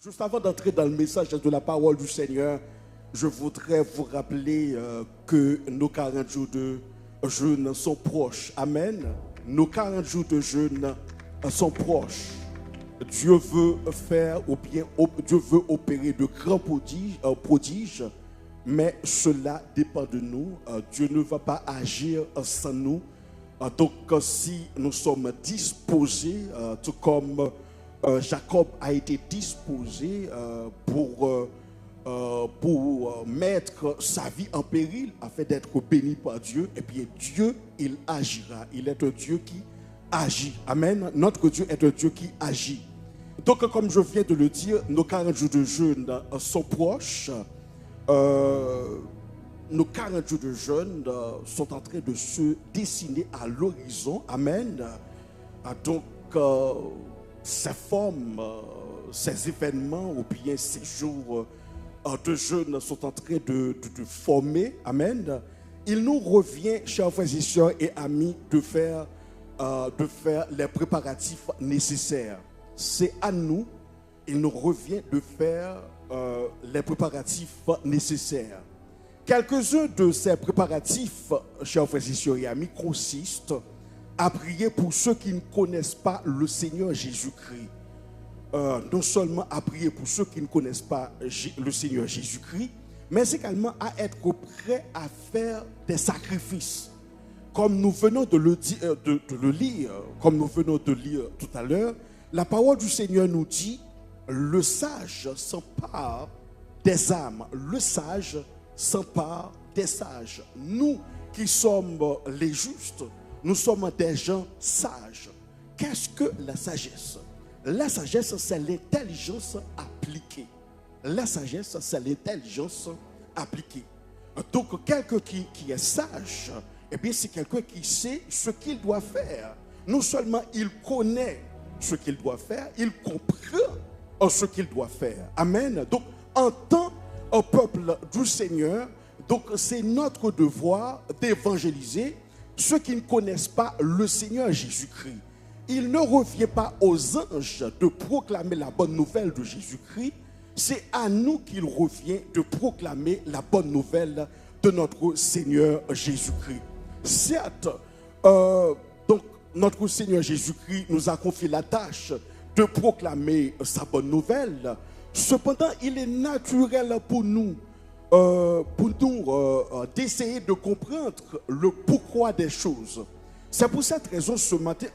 Juste avant d'entrer dans le message de la parole du Seigneur, je voudrais vous rappeler que nos 40 jours de jeûne sont proches. Amen. Nos 40 jours de jeûne sont proches. Dieu veut faire ou bien Dieu veut opérer de grands prodiges, mais cela dépend de nous. Dieu ne va pas agir sans nous. Donc si nous sommes disposés, tout comme Jacob a été disposé pour mettre sa vie en péril afin d'être béni par Dieu, et bien Dieu, il agira. Il est un Dieu qui agit. Amen. Notre Dieu est un Dieu qui agit. Donc, comme je viens de le dire, nos 40 jours de jeûne sont proches. Nos 40 jours de jeûne sont en train de se dessiner à l'horizon. Amen. Donc, ces formes, ces événements ou bien ces jours de jeûne sont en train de former. Amen. Il nous revient, chers frères et sœurs et amis, de faire les préparatifs nécessaires. C'est à nous, il nous revient de faire les préparatifs nécessaires. Quelques-uns de ces préparatifs, chers frères et sœurs et amis, consistent à prier pour ceux qui ne connaissent pas le Seigneur Jésus-Christ. Non seulement à prier pour ceux qui ne connaissent pas le Seigneur Jésus-Christ, mais également à être prêt à faire des sacrifices. Comme nous venons de le lire, comme nous venons de lire tout à l'heure, la parole du Seigneur nous dit, le sage s'empare des âmes. Le sage s'empare des sages. Nous qui sommes les justes, nous sommes des gens sages. Qu'est-ce que la sagesse? La sagesse, c'est l'intelligence appliquée. La sagesse, c'est l'intelligence appliquée. Donc, quelqu'un qui est sage, eh bien, c'est quelqu'un qui sait ce qu'il doit faire. Non seulement il connaît ce qu'il doit faire, il comprend ce qu'il doit faire. Amen. Donc, en tant que peuple du Seigneur, donc c'est notre devoir d'évangéliser ceux qui ne connaissent pas le Seigneur Jésus-Christ. Il ne revient pas aux anges de proclamer la bonne nouvelle de Jésus-Christ. C'est à nous qu'il revient de proclamer la bonne nouvelle de notre Seigneur Jésus-Christ. Certes, donc notre Seigneur Jésus-Christ nous a confié la tâche de proclamer sa bonne nouvelle. Cependant, il est naturel pour nous d'essayer de comprendre le pourquoi des choses. C'est pour cette raison, ce matin,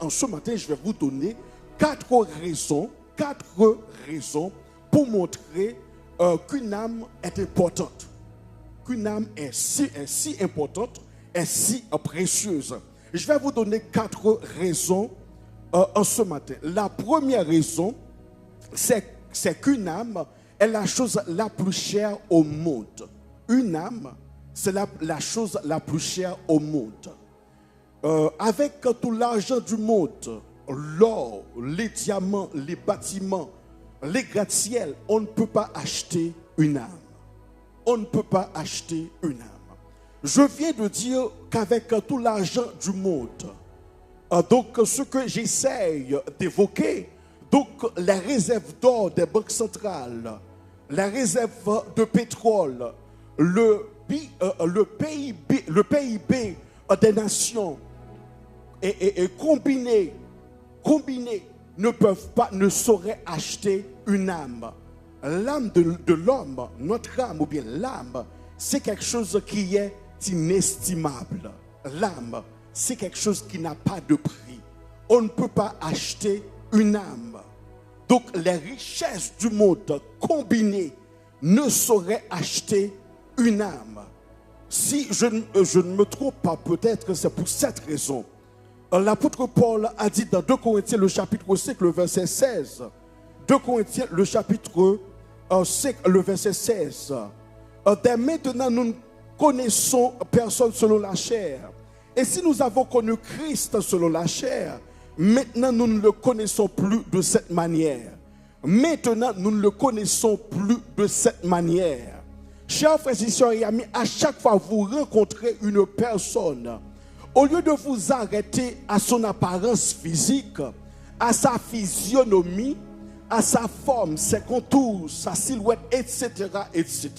je vais vous donner quatre raisons pour montrer qu'une âme est importante. Qu'une âme est si importante, est si précieuse. Je vais vous donner quatre raisons en ce matin. La première raison, c'est qu'une âme est la chose la plus chère au monde. Une âme, c'est la chose la plus chère au monde. Avec tout l'argent du monde, l'or, les diamants, les bâtiments, les gratte-ciel, on ne peut pas acheter une âme. On ne peut pas acheter une âme. Je viens de dire qu'avec tout l'argent du monde, donc ce que j'essaye d'évoquer, donc les réserves d'or des banques centrales, les réserves de pétrole, le PIB des nations, et combinés ne sauraient acheter une âme. L'âme de l'homme, notre âme ou bien l'âme, c'est quelque chose qui est inestimable. L'âme, c'est quelque chose qui n'a pas de prix. On ne peut pas acheter une âme. Donc les richesses du monde combinées ne sauraient acheter une âme. Si je ne me trompe pas, peut-être que c'est pour cette raison. L'apôtre Paul a dit dans 2 Corinthiens le chapitre 5, le verset 16. 2 Corinthiens le chapitre 5, le verset 16. Dès maintenant, nous ne connaissons personne selon la chair. Et si nous avons connu Christ selon la chair, maintenant nous ne le connaissons plus de cette manière. Maintenant, nous ne le connaissons plus de cette manière. Chers frères et sœurs et amis, à chaque fois que vous rencontrez une personne, au lieu de vous arrêter à son apparence physique, à sa physionomie, à sa forme, ses contours, sa silhouette, etc., etc.,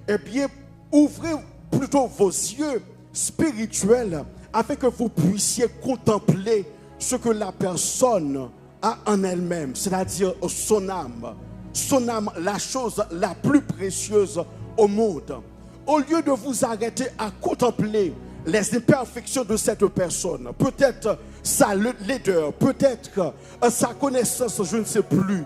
eh bien, ouvrez plutôt vos yeux spirituels afin que vous puissiez contempler ce que la personne a en elle-même, c'est-à-dire son âme, la chose la plus précieuse au monde. Au lieu de vous arrêter à contempler les imperfections de cette personne, peut-être sa laideur, peut-être sa connaissance, je ne sais plus,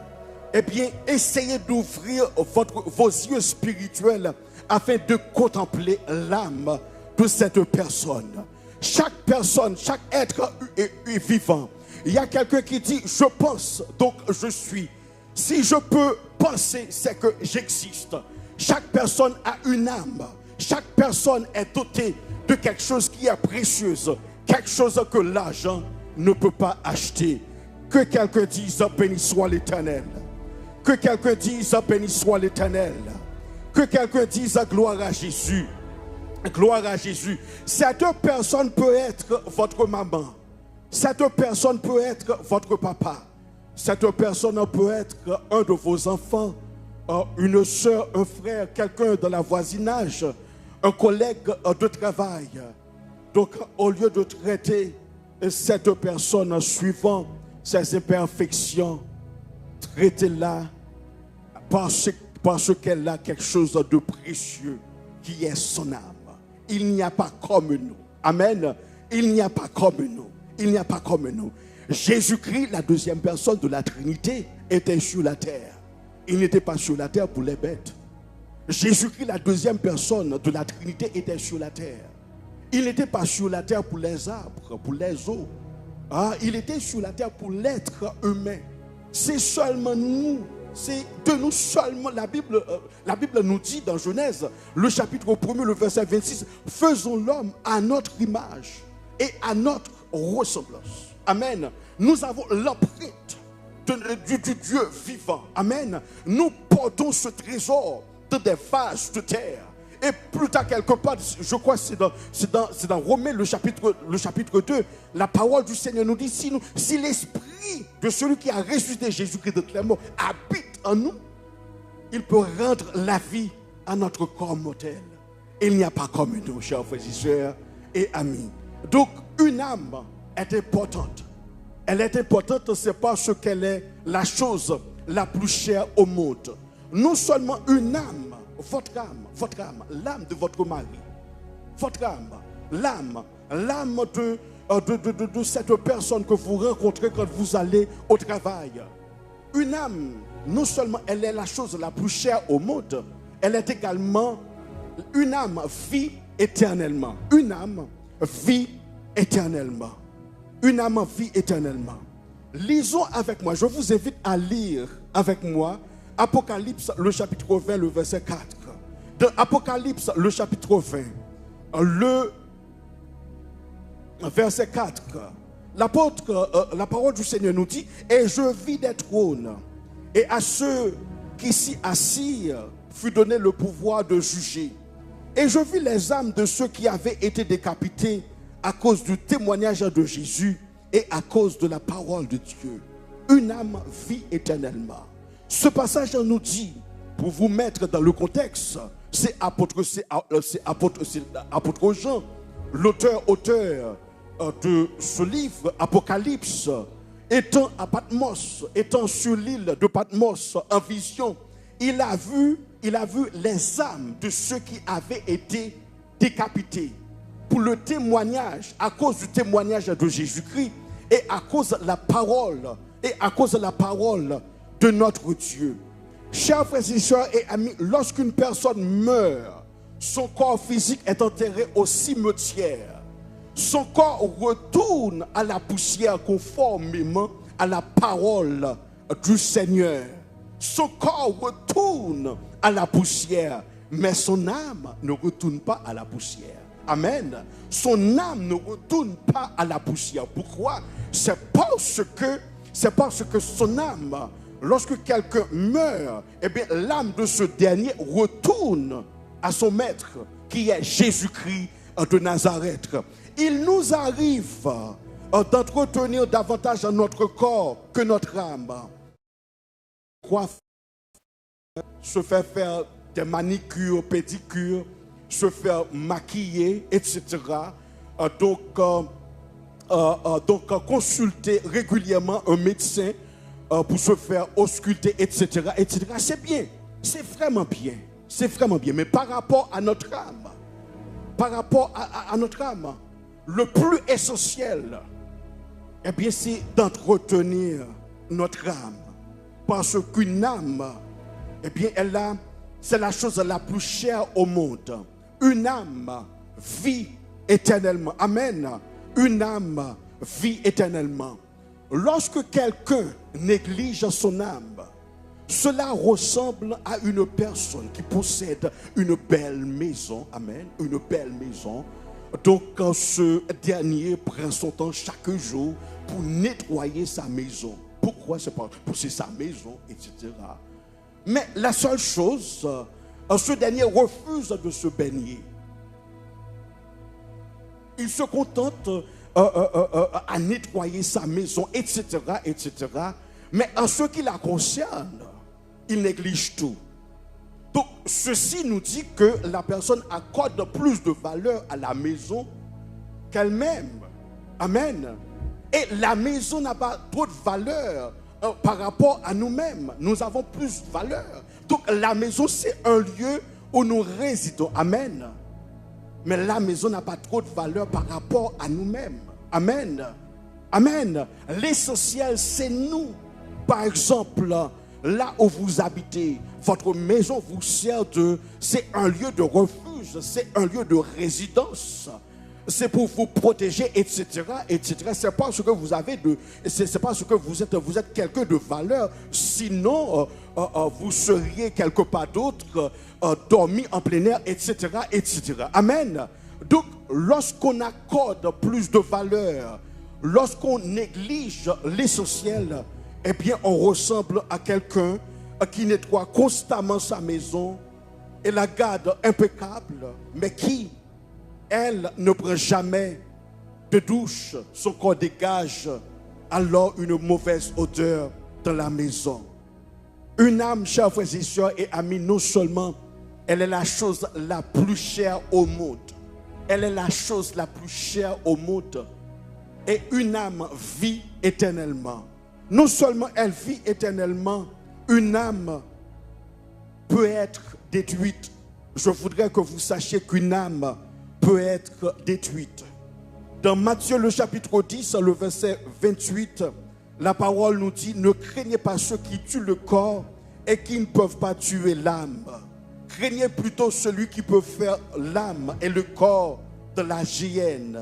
eh bien, essayez d'ouvrir vos yeux spirituels afin de contempler l'âme de cette personne. Chaque personne, chaque être est vivant. Il y a quelqu'un qui dit, je pense, donc je suis. Si je peux penser, c'est que j'existe. Chaque personne a une âme. Chaque personne est dotée de quelque chose qui est précieuse. Quelque chose que l'argent ne peut pas acheter. Que quelqu'un dise, béni soit l'Éternel. Que quelqu'un dise, béni soit l'Éternel. Que quelqu'un dise, gloire à Jésus. Gloire à Jésus. Cette personne peut être votre maman. Cette personne peut être votre papa. Cette personne peut être un de vos enfants, une soeur, un frère, quelqu'un de la voisinage, un collègue de travail. Donc, au lieu de traiter cette personne suivant ses imperfections, traitez-la parce qu'elle a quelque chose de précieux qui est son âme. Il n'y a pas comme nous. Amen. Il n'y a pas comme nous. Il n'y a pas comme nous. Jésus-Christ, la deuxième personne de la Trinité, était sur la terre. Il n'était pas sur la terre pour les bêtes. Jésus-Christ, la deuxième personne de la Trinité, était sur la terre. Il n'était pas sur la terre pour les arbres, pour les eaux. Il était sur la terre pour l'être humain. C'est seulement nous. C'est de nous seulement. La Bible nous dit dans Genèse, le chapitre 1er, le verset 26, faisons l'homme à notre image et à notre ressemblance. Amen. Nous avons l'empreinte du Dieu vivant. Amen. Nous portons ce trésor dans des vases de terre. Et plus tard, quelque part, je crois que c'est dans Romains, le chapitre 2, la parole du Seigneur nous dit, si l'esprit de celui qui a ressuscité Jésus-Christ de les morts habite en nous, il peut rendre la vie à notre corps mortel. Il n'y a pas comme nous, chers frères et sœurs et amis. Donc, une âme est importante. Elle est importante, c'est parce qu'elle est la chose la plus chère au monde. Non seulement une âme, votre âme, l'âme de votre mari, votre âme, l'âme de cette personne que vous rencontrez quand vous allez au travail. Une âme, non seulement elle est la chose la plus chère au monde, elle est également, une âme vit éternellement. Une âme vit éternellement. Une âme vit éternellement. Lisons avec moi, je vous invite à lire avec moi Apocalypse, le chapitre 20, le verset 4. Dans Apocalypse, le chapitre 20, le verset 4. La parole du Seigneur nous dit, et je vis des trônes, et à ceux qui s'y assirent fut donné le pouvoir de juger. Et je vis les âmes de ceux qui avaient été décapités à cause du témoignage de Jésus et à cause de la parole de Dieu. Une âme vit éternellement. Ce passage nous dit, pour vous mettre dans le contexte, c'est apôtre Jean, l'auteur de ce livre, Apocalypse, étant à Patmos, étant sur l'île de Patmos en vision, il a vu les âmes de ceux qui avaient été décapités pour le témoignage, à cause du témoignage de Jésus-Christ et à cause de la parole de notre Dieu. Chers frères et sœurs et amis, lorsqu'une personne meurt, son corps physique est enterré au cimetière. Son corps retourne à la poussière conformément à la parole du Seigneur. Son corps retourne à la poussière, mais son âme ne retourne pas à la poussière. Amen. Son âme ne retourne pas à la poussière. Pourquoi? C'est parce que son âme, lorsque quelqu'un meurt, eh bien l'âme de ce dernier retourne à son maître, qui est Jésus-Christ de Nazareth. Il nous arrive d'entretenir davantage notre corps que notre âme. coiffer, se faire des manicures, pédicures, se faire maquiller, etc. Donc, consulter régulièrement un médecin pour se faire ausculter, etc., etc. C'est bien, c'est vraiment bien, c'est vraiment bien. Mais par rapport à notre âme, le plus essentiel, eh bien, c'est d'entretenir notre âme. Parce qu'une âme, eh bien, c'est la chose la plus chère au monde. Une âme vit éternellement. Amen. Une âme vit éternellement. Lorsque quelqu'un néglige son âme, cela ressemble à une personne qui possède une belle maison. Amen. Une belle maison. Donc, ce dernier prend son temps chaque jour pour nettoyer sa maison. Pourquoi? C'est pour c'est sa maison, etc. Mais la seule chose, ce dernier refuse de se baigner. Il se contente à nettoyer sa maison, etc., etc. Mais en ce qui la concerne, il néglige tout. Donc, ceci nous dit que la personne accorde plus de valeur à la maison qu'elle-même. Amen. Et la maison n'a pas trop de valeur par rapport à nous-mêmes. Nous avons plus de valeur. Donc, la maison, c'est un lieu où nous résidons. Amen. Mais la maison n'a pas trop de valeur par rapport à nous-mêmes. Amen. Amen. L'essentiel, c'est nous. Par exemple, là où vous habitez, votre maison vous sert c'est un lieu de refuge, c'est un lieu de résidence. C'est pour vous protéger, etc., etc. C'est parce que vous avez c'est parce que vous êtes quelqu'un de valeur. Sinon, vous seriez quelque part d'autre, dormi en plein air, etc., etc. Amen. Donc, lorsqu'on accorde plus de valeur, lorsqu'on néglige l'essentiel, eh bien, on ressemble à quelqu'un qui nettoie constamment sa maison et la garde impeccable, mais qui, elle, ne prend jamais de douche. Son corps dégage alors une mauvaise odeur dans la maison. Une âme, chers frères et sœurs et amis, non seulement elle est la chose la plus chère au monde, elle est la chose la plus chère au monde, et une âme vit éternellement. Non seulement elle vit éternellement, une âme peut être détruite. Je voudrais que vous sachiez qu'une âme peut être détruite. Dans Matthieu le chapitre 10, le verset 28, la parole nous dit: ne craignez pas ceux qui tuent le corps et qui ne peuvent pas tuer l'âme. Craignez plutôt celui qui peut faire l'âme et le corps de la géhenne.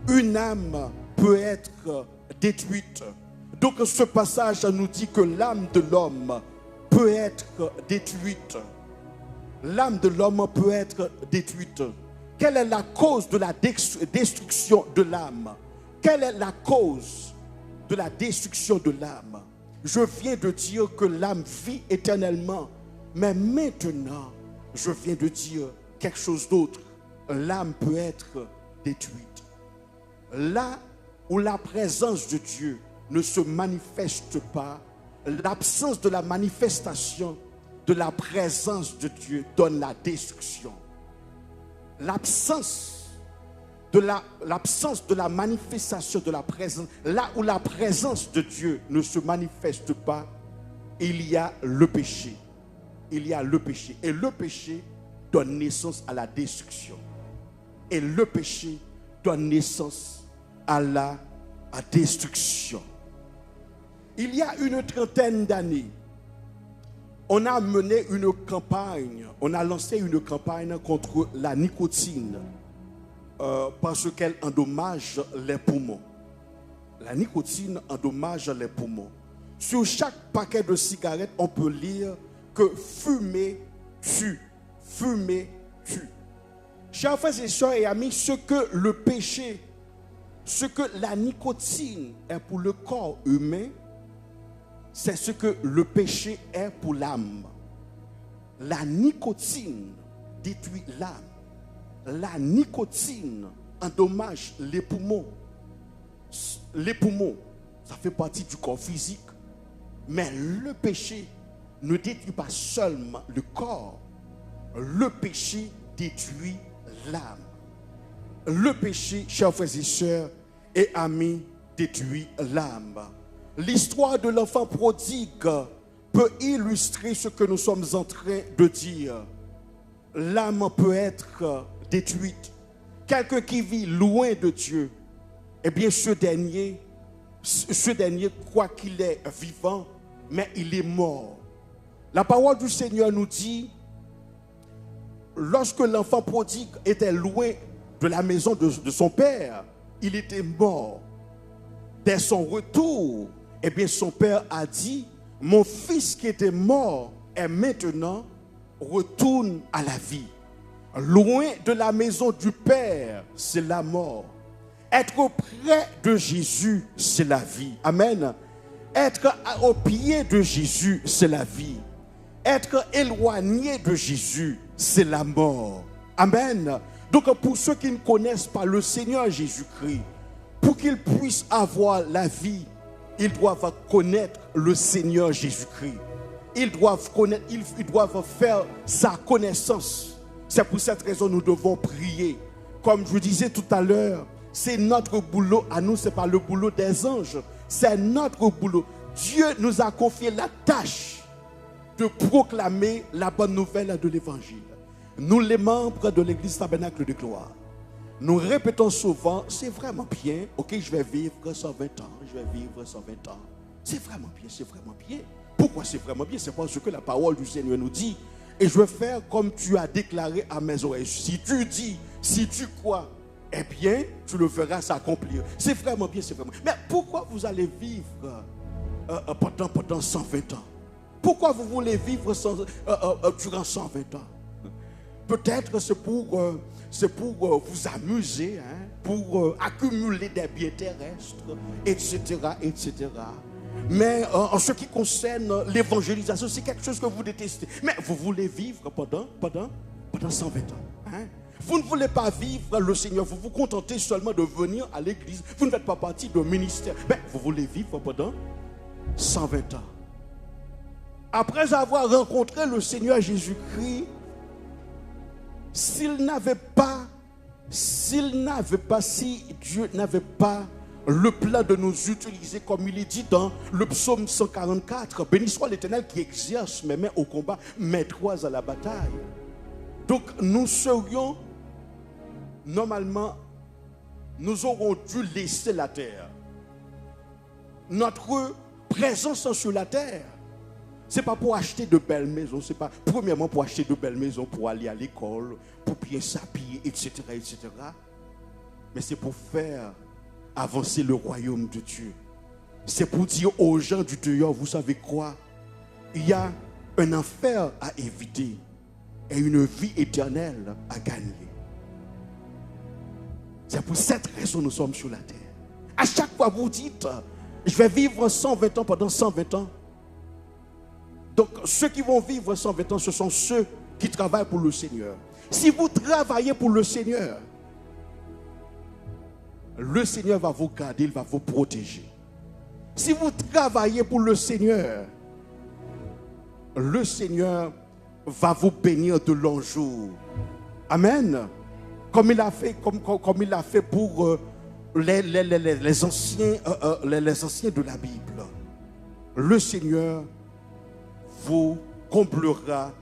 Une âme peut être détruite. Donc ce passage nous dit que l'âme de l'homme peut être détruite. L'âme de l'homme peut être détruite. Quelle est la cause de la destruction de l'âme? Quelle est la cause de la destruction de l'âme? Je viens de dire que l'âme vit éternellement. Mais maintenant, je viens de dire quelque chose d'autre. L'âme peut être détruite. Là où la présence de Dieu ne se manifeste pas, l'absence de la manifestation de la présence de Dieu donne la destruction. L'absence de la manifestation de la présence, là où la présence de Dieu ne se manifeste pas, il y a le péché. Il y a le péché. Et le péché donne naissance à la destruction. Et le péché donne naissance à la destruction. Il y a une trentaine d'années, on a mené une campagne, on a lancé une campagne contre la nicotine parce qu'elle endommage les poumons. La nicotine endommage les poumons. Sur chaque paquet de cigarettes, on peut lire que fumer tue. Fumer tue. Chers frères et sœurs et amis, ce que le péché, ce que la nicotine est pour le corps humain, c'est ce que le péché est pour l'âme. La nicotine détruit l'âme. La nicotine endommage les poumons. Les poumons, ça fait partie du corps physique. Mais le péché ne détruit pas seulement le corps. Le péché détruit l'âme. Le péché, chers frères et sœurs et amis, détruit l'âme. L'histoire de l'enfant prodigue peut illustrer ce que nous sommes en train de dire. L'âme peut être détruite. Quelqu'un qui vit loin de Dieu, eh bien ce dernier croit qu'il est vivant, mais il est mort. La parole du Seigneur nous dit, lorsque l'enfant prodigue était loin de la maison de son père, il était mort. Dès son retour, eh bien son père a dit, mon fils qui était mort est maintenant retourne à la vie. Loin de la maison du Père, c'est la mort. Être près de Jésus, c'est la vie. Amen. Être au pied de Jésus, c'est la vie. Être éloigné de Jésus, c'est la mort. Amen. Donc pour ceux qui ne connaissent pas le Seigneur Jésus-Christ, pour qu'ils puissent avoir la vie, ils doivent connaître le Seigneur Jésus-Christ. Ils doivent connaître, ils doivent faire sa connaissance. C'est pour cette raison que nous devons prier. Comme je disais tout à l'heure, c'est notre boulot à nous, ce n'est pas le boulot des anges. C'est notre boulot. Dieu nous a confié la tâche de proclamer la bonne nouvelle de l'Évangile. Nous, les membres de l'Église Tabernacle de Gloire, nous répétons souvent, c'est vraiment bien, ok, je vais vivre 120 ans, je vais vivre 120 ans. C'est vraiment bien, c'est vraiment bien. Pourquoi c'est vraiment bien? C'est parce que la parole du Seigneur nous dit, et je vais faire comme tu as déclaré à mes oreilles. Si tu dis, si tu crois, eh bien, tu le verras s'accomplir. C'est vraiment bien, c'est vraiment bien. Mais pourquoi vous allez vivre pendant 120 ans? Pourquoi vous voulez vivre durant 120 ans? Peut-être c'est pour vous amuser, hein, pour accumuler des biens terrestres, etc., etc. Mais en ce qui concerne l'évangélisation, c'est quelque chose que vous détestez. Mais vous voulez vivre pendant 120 ans. Hein? Vous ne voulez pas vivre le Seigneur, vous vous contentez seulement de venir à l'église. Vous ne faites pas partie d'un ministère. Mais vous voulez vivre pendant 120 ans. Après avoir rencontré le Seigneur Jésus-Christ, si Dieu n'avait pas le plan de nous utiliser, comme il est dit dans le psaume 144, béni soit l'Éternel qui exerce mes mains au combat, mes doigts à la bataille. Donc nous serions, normalement, nous aurons dû laisser la terre. Notre présence sur la terre, ce n'est pas pour acheter de belles maisons, c'est pas premièrement pour acheter de belles maisons, pour aller à l'école, pour bien s'habiller, etc., etc. Mais c'est pour faire avancer le royaume de Dieu. C'est pour dire aux gens du dehors, vous savez quoi? Il y a un enfer à éviter et une vie éternelle à gagner. C'est pour cette raison que nous sommes sur la terre. À chaque fois vous dites, je vais vivre 120 ans pendant 120 ans. Donc ceux qui vont vivre 120 ans, ce sont ceux qui travaillent pour le Seigneur. Si vous travaillez pour le Seigneur va vous garder, il va vous protéger. Si vous travaillez pour le Seigneur va vous bénir de longs jours. Amen. Comme il a fait pour les anciens de la Bible. Le Seigneur vous comblera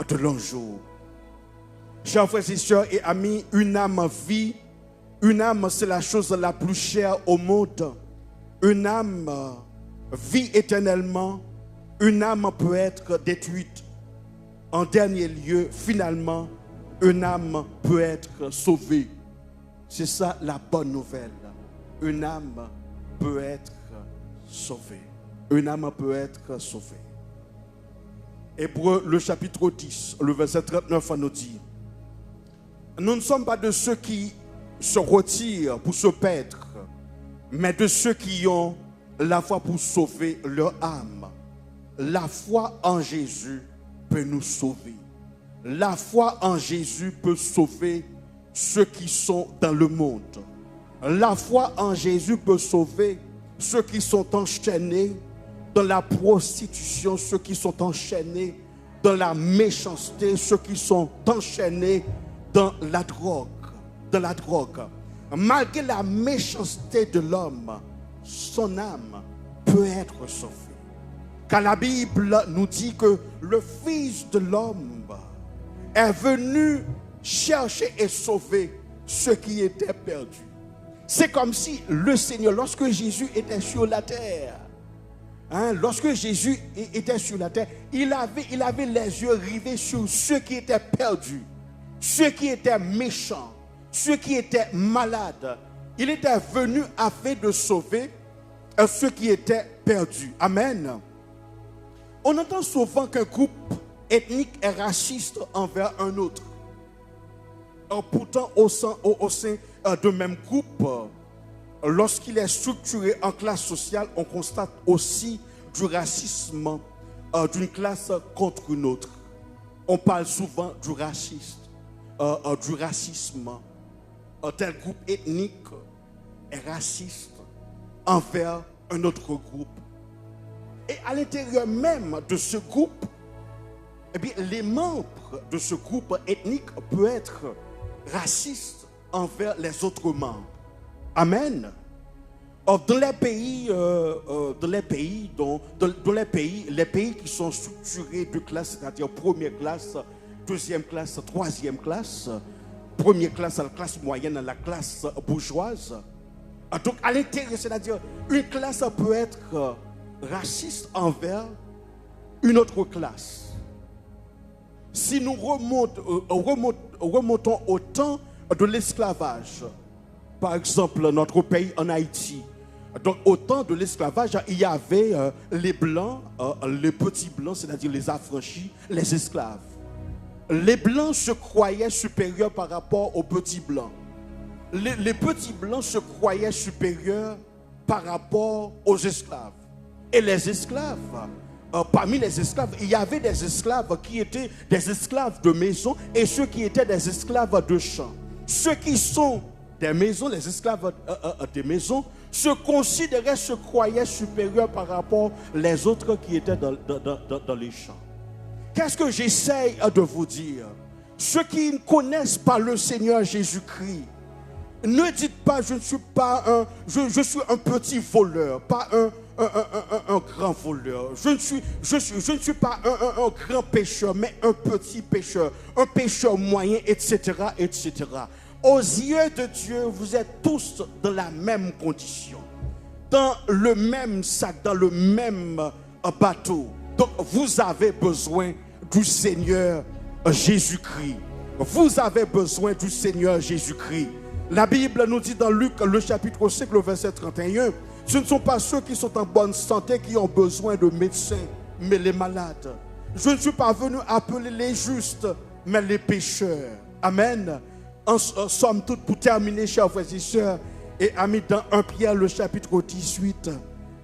de longs jours. Chers frères et sœurs et amis, une âme vit. Une âme, c'est la chose la plus chère au monde. Une âme vit éternellement. Une âme peut être détruite. En dernier lieu, finalement, une âme peut être sauvée. C'est ça la bonne nouvelle. Une âme peut être sauvée. Une âme peut être sauvée. Hébreux, le chapitre 10, le verset 39, nous dit, nous ne sommes pas de ceux qui se retirent pour se perdre, mais de ceux qui ont la foi pour sauver leur âme. La foi en Jésus peut nous sauver. La foi en Jésus peut sauver ceux qui sont dans le monde. La foi en Jésus peut sauver ceux qui sont enchaînés dans la prostitution, ceux qui sont enchaînés dans la méchanceté, ceux qui sont enchaînés dans la drogue. Malgré la méchanceté de l'homme, son âme peut être sauvée. Car la Bible nous dit que le Fils de l'homme est venu chercher et sauver ceux qui étaient perdus. C'est comme si le Seigneur, lorsque Jésus était sur la terre, lorsque Jésus était sur la terre, il avait les yeux rivés sur ceux qui étaient perdus, ceux qui étaient méchants, ceux qui étaient malades. Il était venu afin de sauver ceux qui étaient perdus. Amen. On entend souvent qu'un groupe ethnique est raciste envers un autre. Pourtant, au sein de même groupe, lorsqu'il est structuré en classe sociale, on constate aussi du racisme d'une classe contre une autre. On parle souvent du racisme. Un tel groupe ethnique est raciste envers un autre groupe. Et à l'intérieur même de ce groupe, eh bien, les membres de ce groupe ethnique peuvent être racistes envers les autres membres. Amen. Or, dans les pays qui sont structurés de classes, c'est-à-dire première classe, deuxième classe, troisième classe, première classe, la classe moyenne, la classe bourgeoise. Donc, à l'intérieur, c'est-à-dire, une classe peut être raciste envers une autre classe. Si nous remontons au temps de l'esclavage, par exemple notre pays en Haïti, donc au temps de l'esclavage, il y avait les blancs, les petits blancs, c'est-à-dire les affranchis, les esclaves. Les blancs se croyaient supérieurs par rapport aux petits blancs. Les petits blancs se croyaient supérieurs par rapport aux esclaves. Et les esclaves, parmi les esclaves, il y avait des esclaves qui étaient des esclaves de maison et ceux qui étaient des esclaves de champ. Ceux qui sont des maisons, les esclaves des maisons, se considéraient, se croyaient supérieurs par rapport aux autres qui étaient dans les champs. Qu'est-ce que j'essaye de vous dire? Ceux qui ne connaissent pas le Seigneur Jésus-Christ, ne dites pas je suis un petit voleur, pas un grand voleur. Je ne suis pas un grand pécheur, mais un petit pécheur, un pécheur moyen, etc., etc. Aux yeux de Dieu, vous êtes tous dans la même condition, dans le même sac, dans le même bateau. Donc, vous avez besoin du Seigneur Jésus-Christ. Vous avez besoin du Seigneur Jésus-Christ. La Bible nous dit dans Luc, le chapitre 5, le verset 31, ce ne sont pas ceux qui sont en bonne santé qui ont besoin de médecins, mais les malades. Je ne suis pas venu appeler les justes, mais les pécheurs. Amen. En somme toute, pour terminer, chers frères et sœurs, et amis, dans 1 Pierre, le chapitre 18,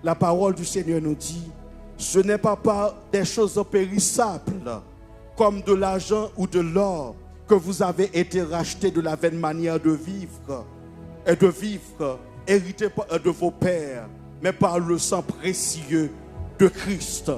la parole du Seigneur nous dit, ce n'est pas par des choses périssables, comme de l'argent ou de l'or, que vous avez été rachetés de la vaine manière de vivre, hérité de vos pères, mais par le sang précieux de Christ.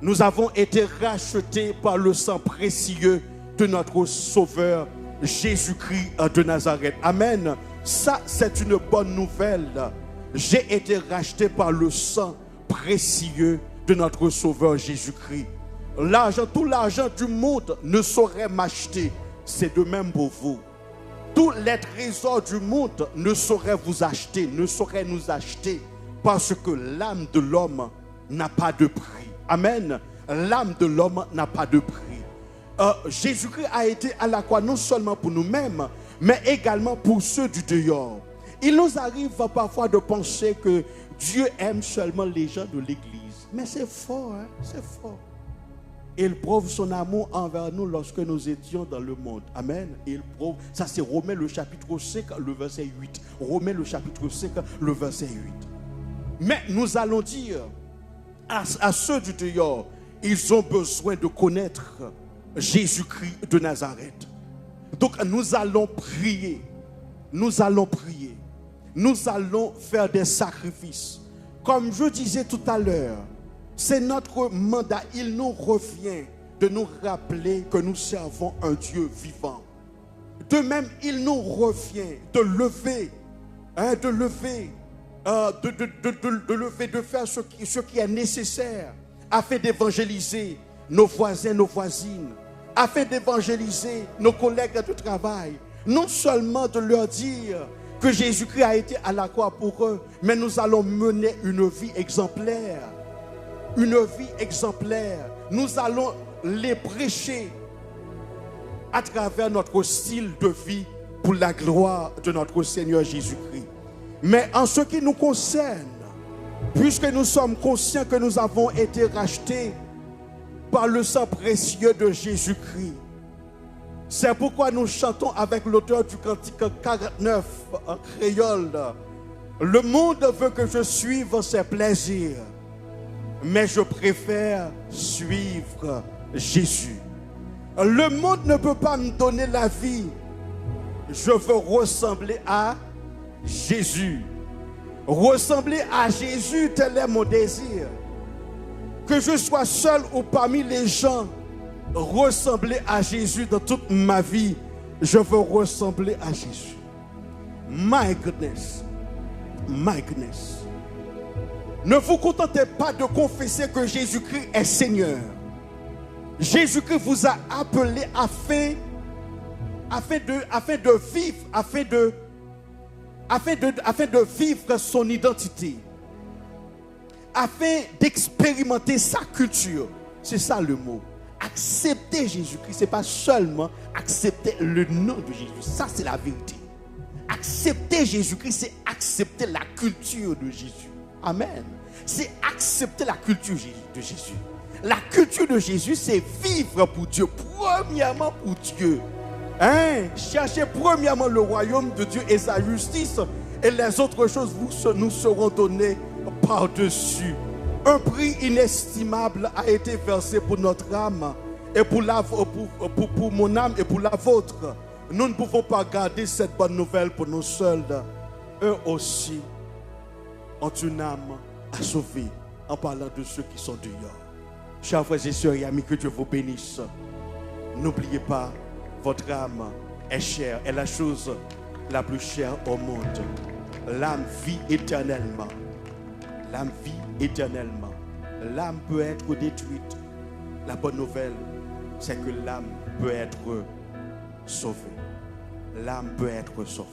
Nous avons été rachetés par le sang précieux de notre Sauveur, Jésus-Christ de Nazareth. Amen. Ça, c'est une bonne nouvelle. J'ai été racheté par le sang précieux de notre Sauveur Jésus-Christ. Tout l'argent du monde ne saurait m'acheter. C'est de même pour vous. Tous les trésors du monde ne sauraient vous acheter, ne sauraient nous acheter, parce que l'âme de l'homme n'a pas de prix. Amen. L'âme de l'homme n'a pas de prix. Jésus-Christ a été à la croix non seulement pour nous-mêmes, mais également pour ceux du dehors. Il nous arrive parfois de penser que Dieu aime seulement les gens de l'église. Mais c'est faux, hein? C'est faux. Il prouve son amour envers nous lorsque nous étions dans le monde. Amen. Il prouve, ça c'est Romains le chapitre 5, le verset 8. Romains le chapitre 5, le verset 8. Mais nous allons dire à ceux du dehors, ils ont besoin de connaître Jésus-Christ de Nazareth. Donc nous allons prier. Nous allons prier. Nous allons faire des sacrifices. Comme je disais tout à l'heure, C'est notre mandat. Il nous revient de nous rappeler que nous servons un Dieu vivant. De même, il nous revient de lever, de faire ce qui est nécessaire afin d'évangéliser nos voisins, nos voisines, afin d'évangéliser nos collègues de travail. Non seulement de leur dire que Jésus-Christ a été à la croix pour eux, mais nous allons mener une vie exemplaire. Une vie exemplaire. Nous allons les prêcher à travers notre style de vie pour la gloire de notre Seigneur Jésus-Christ. Mais en ce qui nous concerne, puisque nous sommes conscients que nous avons été rachetés par le sang précieux de Jésus-Christ, c'est pourquoi nous chantons avec l'auteur du cantique 49 en créole. Le monde veut que je suive ses plaisirs, mais je préfère suivre Jésus. Le monde ne peut pas me donner la vie. Je veux ressembler à Jésus. Ressembler à Jésus, tel est mon désir. Que je sois seul ou parmi les gens, ressembler à Jésus dans toute ma vie. Je veux ressembler à Jésus. My goodness. My goodness. Ne vous contentez pas de confesser que Jésus-Christ est Seigneur. Jésus-Christ vous a appelé afin de vivre son identité, afin d'expérimenter sa culture. C'est ça le mot. Accepter Jésus-Christ, ce n'est pas seulement accepter le nom de Jésus. Ça, c'est la vérité. Accepter Jésus-Christ, c'est accepter la culture de Jésus. Amen. C'est accepter la culture de Jésus. La culture de Jésus, c'est vivre pour Dieu. Premièrement pour Dieu. Cherchez premièrement le royaume de Dieu et sa justice. Et les autres choses nous seront données par-dessus. Un prix inestimable a été versé pour notre âme. Et pour mon âme et pour la vôtre. Nous ne pouvons pas garder cette bonne nouvelle pour nous seuls. Eux aussi ont une âme à sauver en parlant de ceux qui sont dehors. Chers frères et sœurs et amis, que Dieu vous bénisse. N'oubliez pas, votre âme est chère, est la chose la plus chère au monde. L'âme vit éternellement. L'âme vit éternellement. L'âme peut être détruite. La bonne nouvelle, c'est que l'âme peut être sauvée. L'âme peut être sauvée.